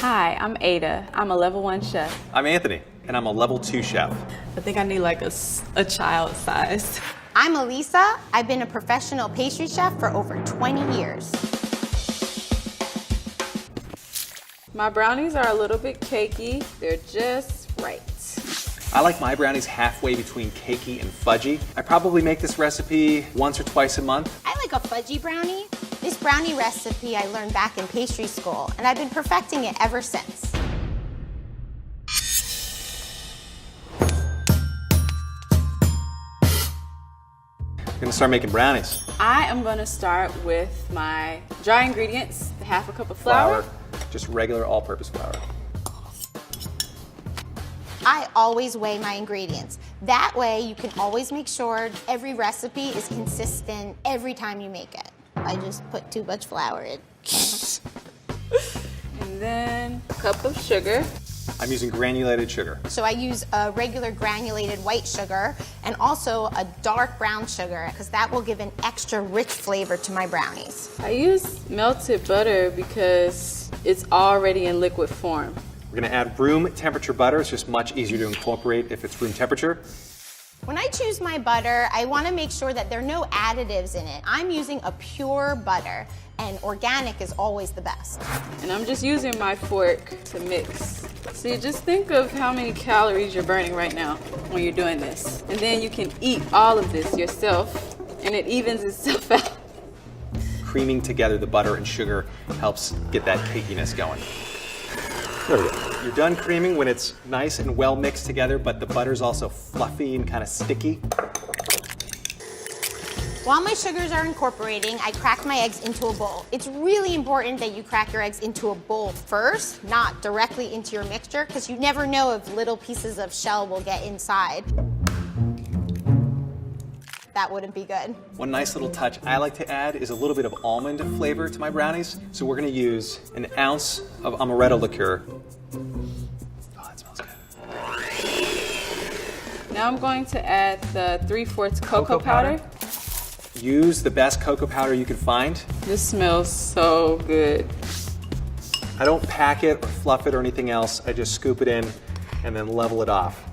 Hi, I'm Ada. I'm a level 1 chef. I'm Anthony, and I'm a level 2 chef. I think I need like a child size. I'm Elisa. I've been a professional pastry chef for over 20 years. My brownies are a little bit cakey. They're just right. I like my brownies halfway between cakey and fudgy. I probably make this recipe once or twice a month. I like a fudgy brownie. This brownie recipe I learned back in pastry school, and I've been perfecting it ever since. I'm gonna start making brownies. I am gonna start with my dry ingredients, half a cup of flour. Just regular all-purpose flour. I always weigh my ingredients. That way you can always make sure every recipe is consistent every time you make it. I just put too much flour in. And then a cup of sugar. I'm using granulated sugar. So I use a regular granulated white sugar and also a dark brown sugar because that will give an extra rich flavor to my brownies. I use melted butter because it's already in liquid form. We're gonna add room temperature butter. It's just much easier to incorporate if it's room temperature. When I choose my butter, I want to make sure that there are no additives in it. I'm using a pure butter, and organic is always the best. And I'm just using my fork to mix. So you just think of how many calories you're burning right now when you're doing this. And then you can eat all of this yourself, and it evens itself out. Creaming together the butter and sugar helps get that cakiness going. There we go. You're done creaming when it's nice and well mixed together, but the butter's also fluffy and kind of sticky. While my sugars are incorporating, I crack my eggs into a bowl. It's really important that you crack your eggs into a bowl first, not directly into your mixture, because you never know if little pieces of shell will get inside. That wouldn't be good. One nice little touch I like to add is a little bit of almond flavor to my brownies. So we're gonna use an ounce of amaretto liqueur. Oh, that smells good. Now I'm going to add the 3/4 cocoa powder. Use the best cocoa powder you can find. This smells so good. I don't pack it or fluff it or anything else. I just scoop it in and then level it off.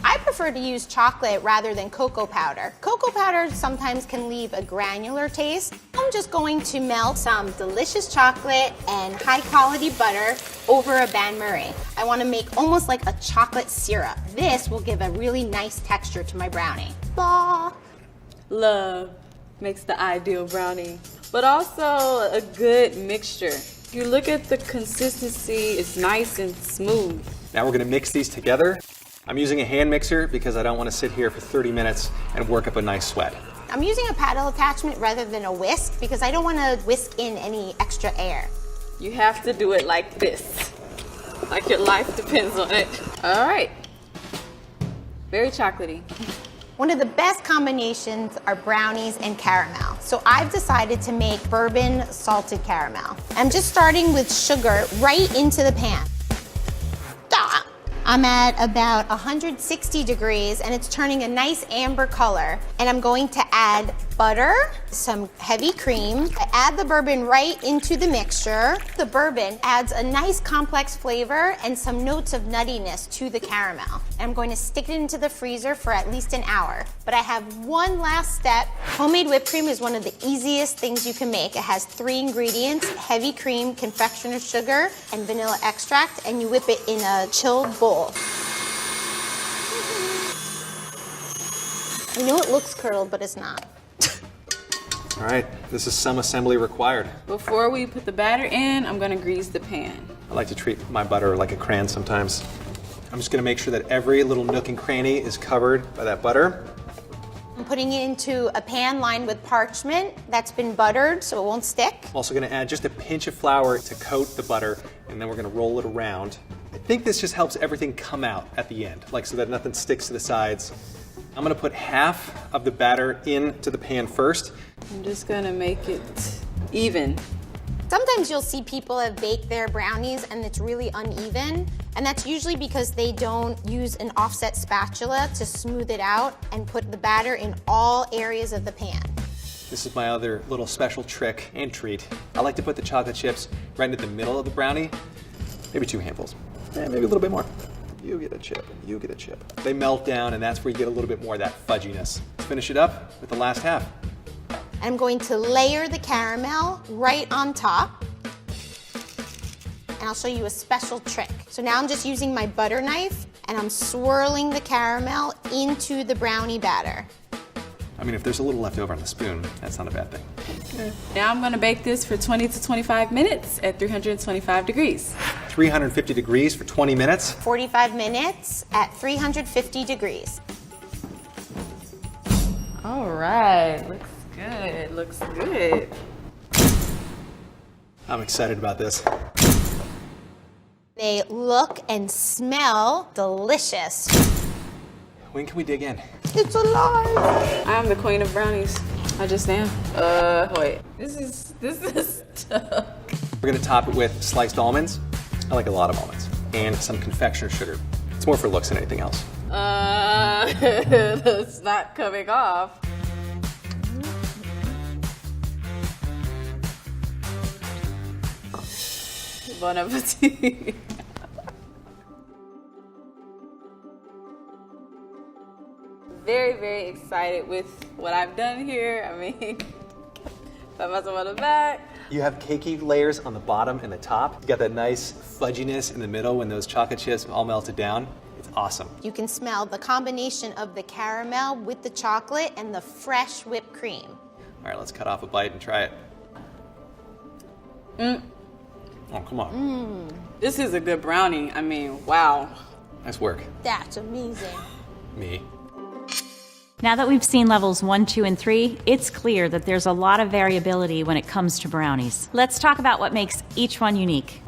I prefer to use chocolate rather than cocoa powder. Cocoa powder sometimes can leave a granular taste. I'm just going to melt some delicious chocolate and high quality butter over a bain-marie. I want to make almost like a chocolate syrup. This will give a really nice texture to my brownie. Blah. Love makes the ideal brownie, but also a good mixture. If you look at the consistency, it's nice and smooth. Now we're gonna mix these together. I'm using a hand mixer because I don't want to sit here for 30 minutes and work up a nice sweat. I'm using a paddle attachment rather than a whisk because I don't want to whisk in any extra air. You have to do it like this, like your life depends on it. All right, very chocolatey. One of the best combinations are brownies and caramel. So I've decided to make bourbon salted caramel. I'm just starting with sugar right into the pan. Stop. I'm at about 160 degrees and it's turning a nice amber color. And I'm going to add butter, some heavy cream. I add the bourbon right into the mixture. The bourbon adds a nice complex flavor and some notes of nuttiness to the caramel. And I'm going to stick it into the freezer for at least an hour. But I have one last step. Homemade whipped cream is one of the easiest things you can make. It has 3 ingredients: heavy cream, confectioner's sugar, and vanilla extract, and you whip it in a chilled bowl. I know it looks curdled, but it's not. All right, this is some assembly required. Before we put the batter in, I'm gonna grease the pan. I like to treat my butter like a crayon sometimes. I'm just gonna make sure that every little nook and cranny is covered by that butter. I'm putting it into a pan lined with parchment that's been buttered so it won't stick. I'm also gonna add just a pinch of flour to coat the butter, and then we're gonna roll it around. I think this just helps everything come out at the end, like so that nothing sticks to the sides. I'm gonna put half of the batter into the pan first. I'm just gonna make it even. Sometimes you'll see people have baked their brownies and it's really uneven, and that's usually because they don't use an offset spatula to smooth it out and put the batter in all areas of the pan. This is my other little special trick and treat. I like to put the chocolate chips right into the middle of the brownie. Maybe 2 handfuls. Maybe a little bit more. You get a chip, you get a chip. They melt down, and that's where you get a little bit more of that fudginess. Let's finish it up with the last half. I'm going to layer the caramel right on top. And I'll show you a special trick. So now I'm just using my butter knife, and I'm swirling the caramel into the brownie batter. I mean, if there's a little left over on the spoon, that's not a bad thing. Now I'm gonna bake this for 20 to 25 minutes at 325 degrees. 350 degrees for 20 minutes. 45 minutes at 350 degrees. All right, looks good, looks good. I'm excited about this. They look and smell delicious. When can we dig in? It's alive! I'm the queen of brownies. I just am. Wait. This is tough. We're gonna top it with sliced almonds. I like a lot of almonds. And some confectioner's sugar. It's more for looks than anything else. It's not coming off. Bon appetit. Very, very excited with what I've done here. I mean, pat myself on the back. You have cakey layers on the bottom and the top. You got that nice fudginess in the middle when those chocolate chips all melted down. It's awesome. You can smell the combination of the caramel with the chocolate and the fresh whipped cream. All right, let's cut off a bite and try it. Oh, come on. This is a good brownie. I mean, wow. Nice work. That's amazing. Me. Now that we've seen levels 1, 2, and 3, it's clear that there's a lot of variability when it comes to brownies. Let's talk about what makes each one unique.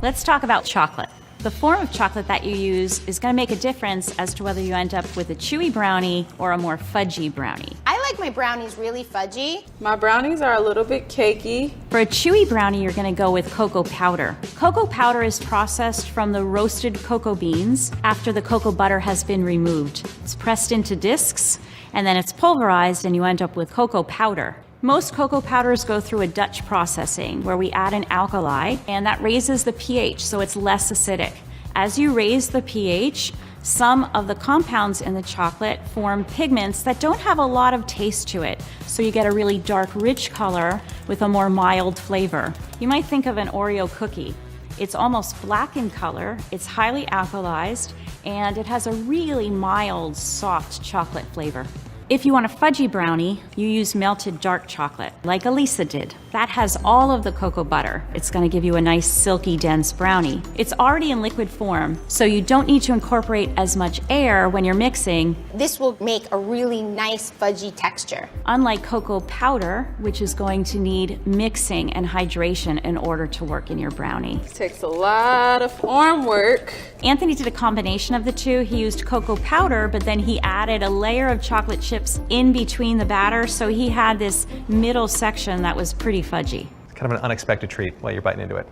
Let's talk about chocolate. The form of chocolate that you use is going to make a difference as to whether you end up with a chewy brownie or a more fudgy brownie. I like my brownies really fudgy. My brownies are a little bit cakey. For a chewy brownie, you're going to go with cocoa powder. Cocoa powder is processed from the roasted cocoa beans after the cocoa butter has been removed. It's pressed into discs, and then it's pulverized, and you end up with cocoa powder. Most cocoa powders go through a Dutch processing where we add an alkali, and that raises the pH, so it's less acidic. As you raise the pH, some of the compounds in the chocolate form pigments that don't have a lot of taste to it, so you get a really dark, rich color with a more mild flavor. You might think of an Oreo cookie. It's almost black in color, it's highly alkalized, and it has a really mild, soft chocolate flavor. If you want a fudgy brownie, you use melted dark chocolate, like Elisa did. That has all of the cocoa butter. It's going to give you a nice, silky, dense brownie. It's already in liquid form, so you don't need to incorporate as much air when you're mixing. This will make a really nice fudgy texture. Unlike cocoa powder, which is going to need mixing and hydration in order to work in your brownie. It takes a lot of arm work. Anthony did a combination of the two. He used cocoa powder, but then he added a layer of chocolate chips in between the batter, so he had this middle section that was pretty fudgy. It's kind of an unexpected treat while you're biting into it.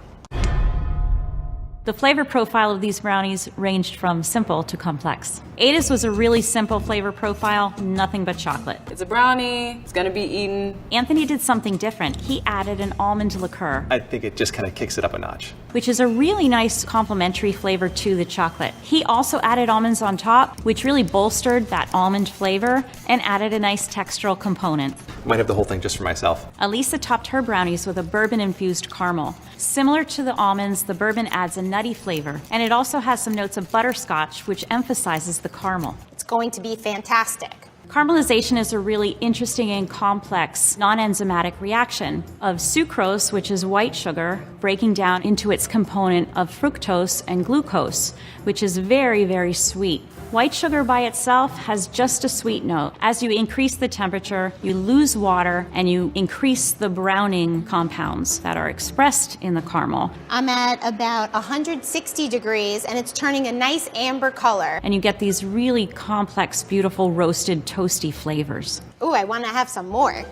The flavor profile of these brownies ranged from simple to complex. Ada's was a really simple flavor profile, nothing but chocolate. It's a brownie, it's gonna be eaten. Anthony did something different. He added an almond liqueur, I think it just kind of kicks it up a notch. which is a really nice complementary flavor to the chocolate. He also added almonds on top, which really bolstered that almond flavor and added a nice textural component. Might have the whole thing just for myself. Elisa topped her brownies with a bourbon-infused caramel. Similar to the almonds, the bourbon adds a nutty flavor, and it also has some notes of butterscotch, which emphasizes the caramel. It's going to be fantastic. Caramelization is a really interesting and complex non-enzymatic reaction of sucrose, which is white sugar, breaking down into its component of fructose and glucose, which is very, very sweet. White sugar by itself has just a sweet note. As you increase the temperature, you lose water and you increase the browning compounds that are expressed in the caramel. I'm at about 160 degrees and it's turning a nice amber color. And you get these really complex, beautiful, roasted, toasty flavors. Ooh, I want to have some more.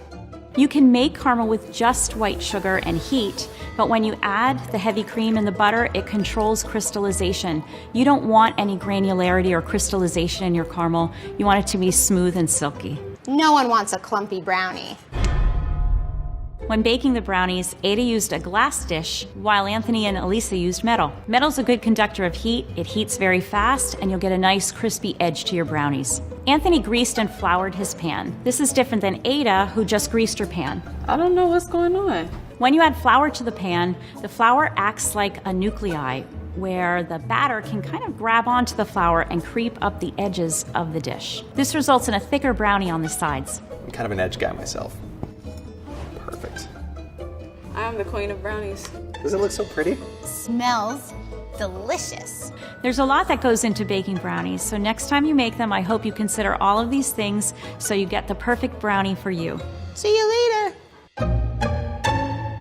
You can make caramel with just white sugar and heat, but when you add the heavy cream and the butter, it controls crystallization. You don't want any granularity or crystallization in your caramel. You want it to be smooth and silky. No one wants a clumpy brownie. When baking the brownies, Ada used a glass dish while Anthony and Elisa used metal. Metal's a good conductor of heat, it heats very fast, and you'll get a nice crispy edge to your brownies. Anthony greased and floured his pan. This is different than Ada, who just greased her pan. I don't know what's going on. When you add flour to the pan, the flour acts like a nuclei, where the batter can kind of grab onto the flour and creep up the edges of the dish. This results in a thicker brownie on the sides. I'm kind of an edge guy myself. Perfect. I am the queen of brownies. Does it look so pretty? Smells delicious. There's a lot that goes into baking brownies, so next time you make them, I hope you consider all of these things so you get the perfect brownie for you. See you later.